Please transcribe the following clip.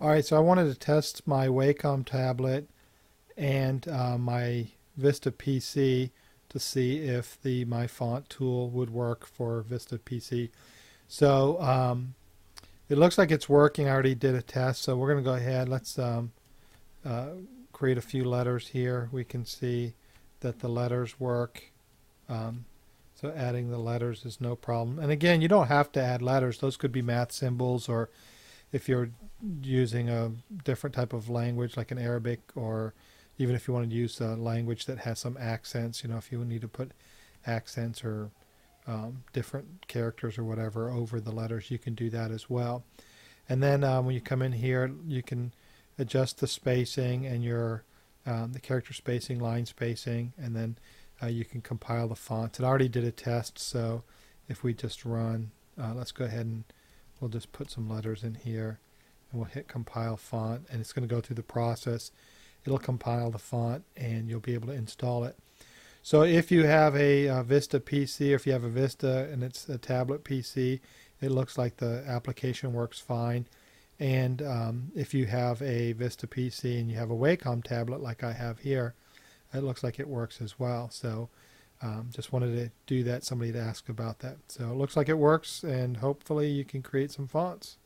Alright, so I wanted to test my Wacom tablet and my Vista PC to see if the My Font tool would work for Vista PC. So it looks like it's working. I already did a test, so we're going to go ahead. Let's uh, create a few letters here. We can see that the letters work. Um, so adding the letters is no problem. And again, you don't have to add letters. Those could be math symbols, or if you're using a different type of language like an Arabic, or even if you want to use a language that has some accents, if you need to put accents or different characters or whatever over the letters, you can do that as well. And then when you come in here, you can adjust the spacing and your the character spacing, line spacing, and then you can compile the fonts. It already did a test, so if we just run, let's go ahead and we'll just put some letters in here, and we'll hit compile font, and it's going to go through the process. It'll compile the font, and you'll be able to install it. So if you have a Vista PC, or if you have a Vista and it's a tablet PC, it looks like the application works fine. And if you have a Vista PC and you have a Wacom tablet like I have here, it looks like it works as well. So just wanted to do that. Somebody to ask about that. So it looks like it works, and hopefully you can create some fonts.